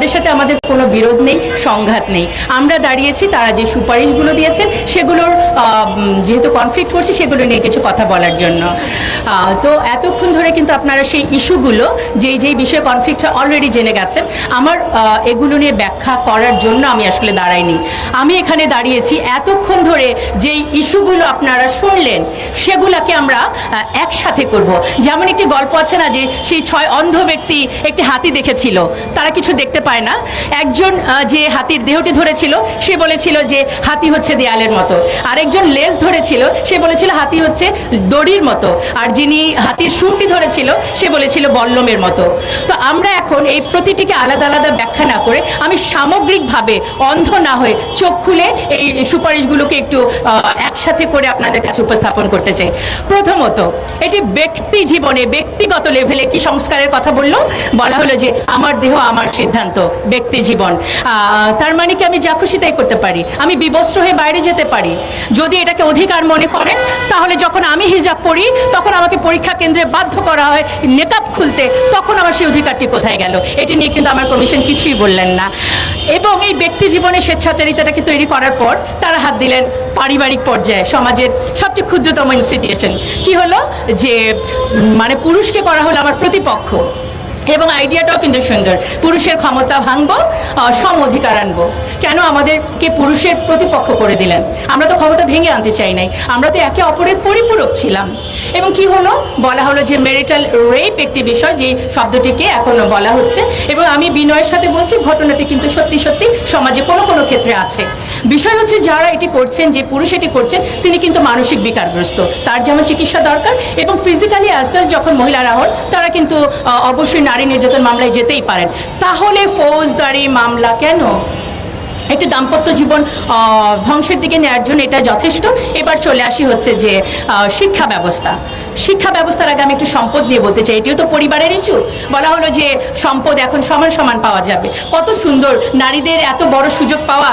তাদের সাথে আমাদের কোনো বিরোধ নেই, সংঘাত নেই। আমরা দাঁড়িয়েছি তারা যে সুপারিশগুলো দিয়েছেন সেগুলোর যেহেতু কনফ্লিক্ট করছি সেগুলো নিয়ে কিছু কথা বলার জন্য। তো এতক্ষণ ধরে কিন্তু আপনারা সেই ইস্যুগুলো যেই বিষয়ে কনফ্লিক্ট অলরেডি জেনে গেছেন। আমার এগুলো নিয়ে ব্যাখ্যা করার জন্য আমি আসলে দাঁড়াইনি। আমি এখানে দাঁড়িয়েছি এতক্ষণ ধরে যেই ইস্যুগুলো আপনারা শুনলেন সেগুলোকে আমরা একসাথে করব। যেমন একটি গল্প আছে না, যে সেই 6 অন্ধ ব্যক্তি একটি হাতি দেখেছিল, তারা কিছু দেখতে পায় না। একজন যে হাতির দেহটি ধরেছিল সে বলেছিল যে হাতি হচ্ছে দেয়ালের মতো, আরেকজন লেজ ধরেছিল সে বলেছিল হাতি হচ্ছে দড়ির মতো, আর যিনি হাতির সুরটি ধরেছিল সে বলেছিল বল্লমের মতো। তো আমরা এখন এই প্রতিটিকে আলাদা আলাদা ব্যাখ্যা না করে আমি সামগ্রিকভাবে অন্ধ না হয়ে চোখ খুলে এই সুপারিশগুলোকে একটু একসাথে করে আপনাদের কাছে উপস্থাপন করতে চাই। প্রথমত, এটি ব্যক্তি জীবনে ব্যক্তিগত লেভেলে কি সংস্কারের কথা বলা হলো যে আমার দেহ আমার সিদ্ধান্ত, ব্যক্তি জীবন। তার মানে কি আমি যা খুশি তাই করতে পারি, আমি বিবস্ত্র হয়ে বাইরে যেতে পারি। যদি এটাকে অধিকার মনে করেন তাহলে যখন আমি হিজাব পরি তখন আমাকে পরীক্ষা কেন্দ্রে বাধ্য করা হয় নেকাব খুলতে, তখন আমার সেই অধিকারটি কোথায় গেল? এটি নিয়ে কিন্তু আমার কমিশন কিছুই বললেন না। এবং এই ব্যক্তি জীবনে স্বেচ্ছাচারিতাটাকে তৈরি করার পর তারা হাত দিলেন পারিবারিক পর্যায়ে, সমাজের সবচেয়ে ক্ষুদ্রতম ইনস্টিটিউশন। কি হলো যে মানে পুরুষকে করা হলো আমার প্রতিপক্ষ। এবং আইডিয়াটাও কিন্তু সুন্দর, পুরুষের ক্ষমতা ভাঙবো, সম অধিকার আনবো। কেন আমাদেরকে পুরুষের প্রতিপক্ষ করে দিলেন? আমরা তো ক্ষমতা ভেঙে আনতে চাই নাই, আমরা তো একে অপরের পরিপূরক ছিলাম। এবং কি হলো, বলা হলো যে মেরিটাল রেপ একটি বিষয়, যে শব্দটিকে এখনো বলা হচ্ছে। এবং আমি বিনয়ের সাথে বলছি ঘটনাটি কিন্তু সত্যি সত্যি সমাজে কোনো কোনো ক্ষেত্রে আছে। বিষয় হচ্ছে যারা এটি করছেন, যে পুরুষ এটি করছেন, তিনি কিন্তু মানসিক বিকারগ্রস্ত, তার যেমন চিকিৎসা দরকার। এবং ফিজিক্যালি অ্যাসাল্ট যখন মহিলারা হন তারা কিন্তু অবশ্যই নারী নির্যাতন মামলায় যেতেই পারেন। তাহলে ফৌজদারি মামলা কেন? একটি দাম্পত্য জীবন ধ্বংসের দিকে নেওয়ার জন্য এটা যথেষ্ট। এবার চলে আসি হচ্ছে যে শিক্ষা ব্যবস্থা। শিক্ষা ব্যবস্থার আগে আমি একটু সম্পদ নিয়ে বলতে চাই, এটিও তো পরিবারের ইস্যু। বলা হলো যে সম্পদ এখন সমান সমান পাওয়া যাবে, কত সুন্দর, নারীদের এত বড় সুযোগ পাওয়া।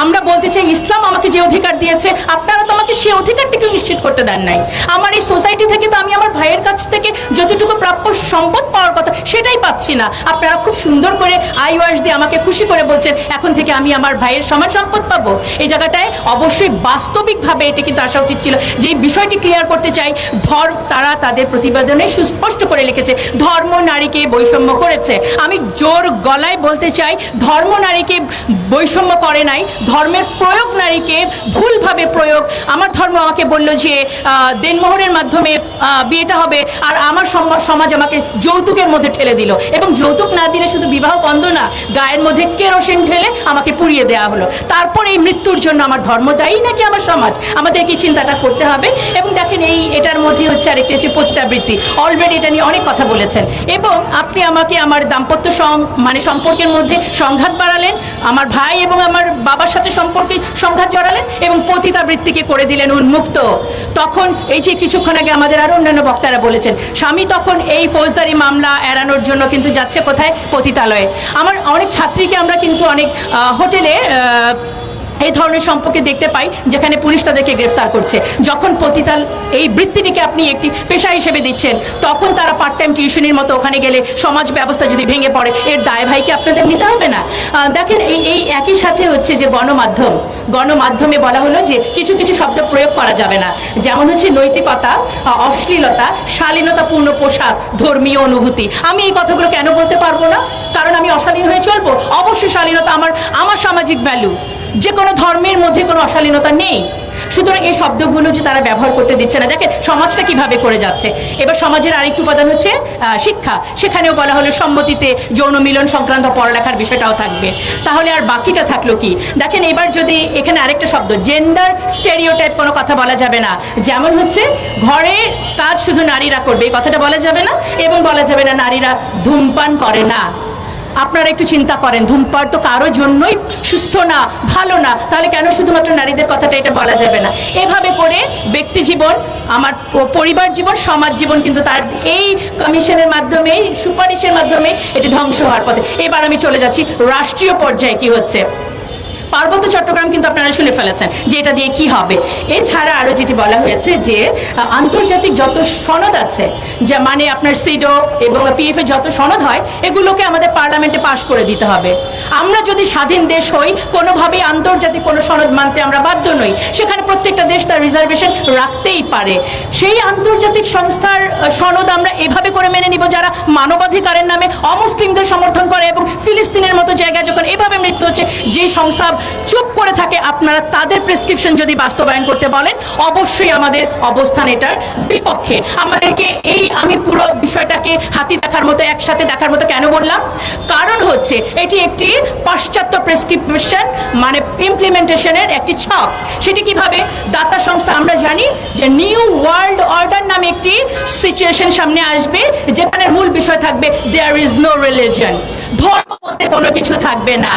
আমরা বলতে চাই ইসলাম আমাকে যে অধিকার দিয়েছে আপনারা তো আমাকে সেই অধিকারটিকে নিশ্চিত করতে দেন নাই। আমার এই সোসাইটি থেকে তো আমি আমার ভাইয়ের কাছ থেকে যতটুকু প্রাপ্য সম্পদ পাওয়ার কথা সেটাই পাচ্ছি না। আপনারা খুব সুন্দর করে আইওয়াস দিয়ে আমাকে খুশি করে বলছেন এখন থেকে আমি আমার ভাইয়ের সমান সম্পদ পাবো। এই জায়গাটায় অবশ্যই বাস্তবিকভাবে এটি কিন্তু আসা উচিত ছিল। যে বিষয়টি ক্লিয়ার করতে চাই, তারা তাদের প্রতিবেদনে সুস্পষ্ট করে লিখেছে ধর্ম নারীকে বৈষম্য করেছে। আমি জোর গলায় বলতে চাই ধর্ম নারীকে বৈষম্য করে নাই, ধর্মের প্রয়োগ নারীকে ভুলভাবে প্রয়োগ। আমার ধর্ম আমাকে বলল যে দেনমোহরের মাধ্যমে বিয়েটা হবে, আর আমার সমাজ আমাকে যৌতুকের মধ্যে ঠেলে দিল। এবং যৌতুক না দিলে শুধু বিবাহ বন্ধ না, গায়ের মধ্যে কেরোসিন ঢেলে আমাকে পুড়িয়ে দেওয়া হলো। তারপর এই মৃত্যুর জন্য আমার ধর্ম দায়ী নাকি আমার সমাজ? আমাদের কি চিন্তাটা করতে হবে। এবং দেখেন এটার মধ্যে হচ্ছে আরেকটি হচ্ছে পতিতাবৃত্তি। অলরেডি এটা নিয়ে অনেক কথা বলেছেন। এবং আপনি আমাকে আমার দাম্পত্য সম্পর্কের মধ্যে সংঘাত বাড়ালেন, আমার ভাই এবং আমার বাবার সাথে সম্পর্কে সংঘাত জড়ালেন, এবং পতিতাবৃত্তিকে করে দিলেন উন্মুক্ত। তখন এই যে কিছুক্ষণ আগে আমাদের আরো অন্যান্য বক্তারা বলেছেন, স্বামী তখন এই ফৌজদারি মামলা এড়ানোর জন্য কিন্তু যাচ্ছে কোথায়? পতিতালয়ে। আমার অনেক ছাত্রীকে আমরা কিন্তু অনেক হোটেলে এই ধরনের সম্পর্কে দেখতে পাই যেখানে পুলিশ তাদেরকে গ্রেফতার করছে। যখন পতিতাল এই বৃত্তিটিকে আপনি একটি পেশা হিসেবে দিচ্ছেন, তখন তারা পার্ট টাইম টিউশনির মতো ওখানে গেলে সমাজ ব্যবস্থা যদি ভেঙে পড়ে, এর দায় ভাইকে আপনাদের নিতে হবে না? দেখেন এই একই সাথে হচ্ছে যে গণমাধ্যমে বলা হলো যে কিছু কিছু শব্দ প্রয়োগ করা যাবে না, যেমন হচ্ছে নৈতিকতা, অশ্লীলতা, শালীনতাপূর্ণ পোশাক, ধর্মীয় অনুভূতি। আমি এই কথাগুলো কেন বলতে পারবো না? কারণ আমি অশালীন হয়ে চলবো? অবশ্যই শালীনতা আমার সামাজিক ভ্যালু, যে কোনো ধর্মের মধ্যে কোনো অশালীনতা নেই। সুতরাং এই শব্দগুলো যে তারা ব্যবহার করতে দিচ্ছে না, দেখেন সমাজটা কিভাবে করে যাচ্ছে। এবার সমাজের আরেকটি উপাদান হচ্ছে শিক্ষা। সেখানেও বলা হলো সম্মতিতে যৌন মিলন সংক্রান্ত পড়ালেখার বিষয়টাও থাকবে। তাহলে আর বাকিটা থাকলো কি? দেখেন এবার যদি এখানে আরেকটা শব্দ, জেন্ডার স্টেরিওটাইপ, কোনো কথা বলা যাবে না। যেমন হচ্ছে ঘরের কাজ শুধু নারীরা করবে, এই কথাটা বলা যাবে না। এবং বলা যাবে না নারীরা ধূমপান করে না। আপনারা একটু চিন্তা করেন, ধূমপান তো কারোর জন্যই সুস্থ না, ভালো না, তাহলে কেন শুধুমাত্র নারীদের কথাটা এটা বলা যাবে না? এভাবে করে ব্যক্তি জীবন, আমার পরিবার জীবন, সমাজ জীবন কিন্তু তার এই কমিশনের মাধ্যমে, সুপারিশের মাধ্যমে এটি ধ্বংস হওয়ার পথে। এবার আমি চলে যাচ্ছি রাষ্ট্রীয় পর্যায়ে কি হচ্ছে। পার্বত্য চট্টগ্রাম কিন্তু আপনারা শুনে ফেলেছেন যে এটা দিয়ে কি হবে। এছাড়া আরও যেটি বলা হয়েছে যে আন্তর্জাতিক যত সনদ আছে, যা মানে আপনার সিডো এবং পিএফ এর যত সনদ হয় এগুলোকে আমাদের পার্লামেন্টে পাশ করে দিতে হবে। আমরা যদি স্বাধীন দেশ হই, কোনোভাবেই আন্তর্জাতিক কোনো সনদ মানতে আমরা বাধ্য নই। সেখানে প্রত্যেকটা দেশ তার রিজার্ভেশন রাখতেই পারে। সেই আন্তর্জাতিক সংস্থার সনদ আমরা এভাবে করে মেনে নিব যারা মানবাধিকারের নামে অমুসলিমদের সমর্থন করে এবং ফিলিস্তিনের মতো জায়গায় যখন এভাবে মৃত্যু হচ্ছে, যে সংস্থা চুপ করে থাকে, আপনারা তাদের প্রেসক্রিপশন যদি বাস্তবায়ন করতে বলেন, অবশ্যই আমাদের অবস্থান এটার বিপক্ষে। আমাদেরকে আমি পুরো বিষয়টাকে হাতি দেখার মতো, একসাথে দেখার মতো কেন বললাম? কারণ হচ্ছে এটি একটি পাশ্চাত্য প্রেসক্রিপশন মানে ইমপ্লিমেন্টেশনের একটি ছক। সেটি কিভাবে? দাতা সংস্থা, আমরা জানি যে নিউ ওয়ার্ল্ড অর্ডার নামে একটি সিচুয়েশন সামনে আসবে যেখানে মূল বিষয় থাকবে দেয়ার ইজ নো রিলিজন, ধর্ম বলতে কোনো কিছু থাকবে না।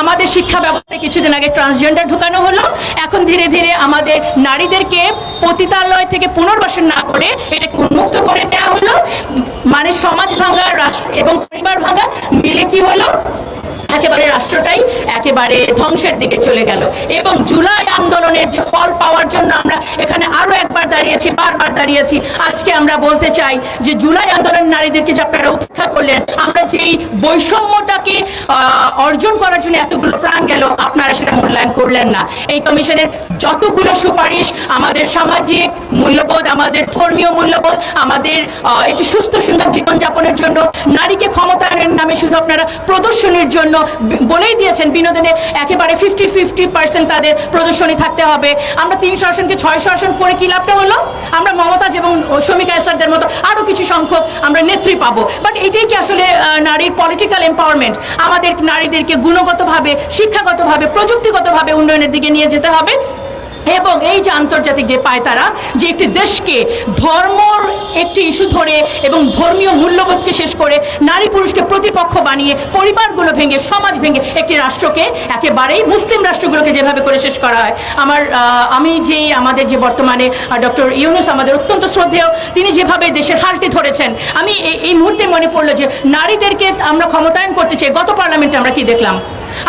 আমাদের শিক্ষা ব্যবস্থায় কিছুদিন আগে ট্রান্সজেন্ডার ঢুকানো হলো, এখন ধীরে ধীরে আমাদের নারীদেরকে পতিতালয় থেকে পুনর্বাসন না করে এটাকে উন্মুক্ত করে দেওয়া হলো। মানে সমাজ ভাঙা, রাষ্ট্র এবং পরিবার ভাঙা মিলে কি হলো, একেবারে রাষ্ট্রটাই একেবারে ধ্বংসের দিকে চলে গেল। এবং জুলাই আন্দোলনের যে ফল পাওয়ার জন্য আমরা এখানে আরো একবার দাঁড়িয়েছি, বারবার দাঁড়িয়েছি। আজকে আমরা বলতে চাই যে জুলাই আন্দোলন নারীদেরকে যে আপনারা উপেক্ষা করলেন, আমরা যে এই বৈষম্যটাকে অর্জন করার জন্য এতগুলো প্রাণ গেল, আপনারা সেটা মূল্যায়ন করলেন না। এই কমিশনের যতগুলো সুপারিশ আমাদের সামাজিক মূল্যবোধ, আমাদের ধর্মীয় মূল্যবোধ, আমাদের একটি সুস্থ সুন্দর জীবনযাপনের জন্য, নারীকে ক্ষমতায়নের নামে শুধু আপনারা প্রদর্শনীর জন্য বলেই দিয়েছেন বিনোদনে একেবারে 50-50% তাদের প্রদর্শনী থাকতে হবে। আমরা 300 আসনকে 600 আসন করে কি লাভটা হলো? আমরা মমতাজ এবং শমিকা এসারদের মতো আরো কিছু সংখ্যক আমরা নেত্রী পাবো। বাট এটাই কি আসলে নারীর পলিটিক্যাল এম্পাওয়ারমেন্ট? আমাদের নারীদেরকে গুণগতভাবে, শিক্ষাগতভাবে, প্রযুক্তিগতভাবে উন্নয়নের দিকে নিয়ে যেতে হবে। এবং এই যে আন্তর্জাতিক যে পায়তারা, যে একটি দেশকে ধর্মর একটি ইস্যু ধরে এবং ধর্মীয় মূল্যবোধকে শেষ করে নারী পুরুষকে প্রতিপক্ষ বানিয়ে, পরিবারগুলো ভেঙে, সমাজ ভেঙে একটি রাষ্ট্রকে একেবারেই মুসলিম রাষ্ট্রগুলোকে যেভাবে করে শেষ করা হয়, আমি যে আমাদের যে বর্তমানে ডক্টর ইউনূস আমাদের অত্যন্ত শ্রদ্ধেয়, তিনি যেভাবে দেশের হালটি ধরেছেন, আমি এই মুহূর্তে মনে পড়লো যে নারীদেরকে আমরা ক্ষমতায়ন করতে চাই। গত পার্লামেন্টে আমরা কি দেখলাম?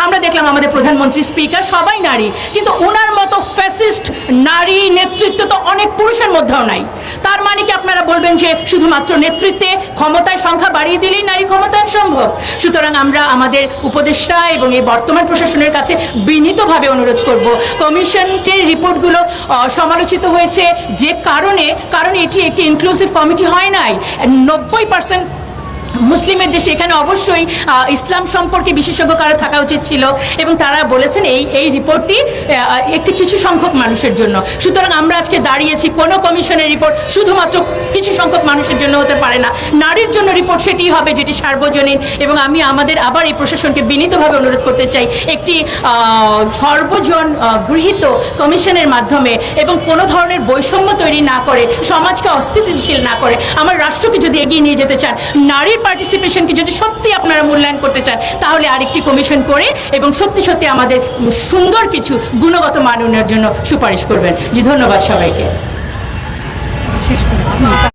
আমরা দেখলাম আমাদের প্রধানমন্ত্রী, স্পিকার সবাই নারী, কিন্তু ওনার মতো ফ্যাসিস্ট নারী নেতৃত্ব তো অনেক পুরুষের মধ্যেও নাই। তার মানে কি আপনারা বলবেন যে শুধুমাত্র নেতৃত্বে, ক্ষমতায় সংখ্যা বাড়িয়ে দিলেই নারী ক্ষমতায়ন সম্ভব? সুতরাং আমরা আমাদের উপদেষ্টা এবং এই বর্তমান প্রশাসনের কাছে বিনীতভাবে অনুরোধ করব, কমিশনের রিপোর্টগুলো সমালোচিত হয়েছে যে কারণ এটি একটি ইনক্লুসিভ কমিটি হয় নাই। 90% মুসলিমের দেশে, এখানে অবশ্যই ইসলাম সম্পর্কে বিশেষজ্ঞ কারো থাকা উচিত ছিল এবং তারা বলেছেন এই রিপোর্টটি একটি কিছু সংখ্যক মানুষের জন্য। সুতরাং আমরা আজকে দাঁড়িয়েছি, কোনো কমিশনের রিপোর্ট শুধুমাত্র কিছু সংখ্যক মানুষের জন্য হতে পারে না। নারীর জন্য রিপোর্ট সেটি হবে যেটি সার্বজনীন। এবং আমি আমাদের আবার এই প্রশাসনকে বিনীতভাবে অনুরোধ করতে চাই, একটি সর্বজন গৃহীত কমিশনের মাধ্যমে এবং কোনো ধরনের বৈষম্য তৈরি না করে, সমাজকে অস্থিতিশীল না করে, আমার রাষ্ট্রকে যদি এগিয়ে নিয়ে যেতে চান, নারীর পার্টিসিপেশনকে যদি সত্যি আপনারা মূল্যায়ন করতে চান, তাহলে আরেকটি কমিশন করে এবং সত্যি সত্যি আমাদের সুন্দর কিছু গুণগত মান উন্নয়নের জন্য সুপারিশ করবেন। জি, ধন্যবাদ সবাইকে।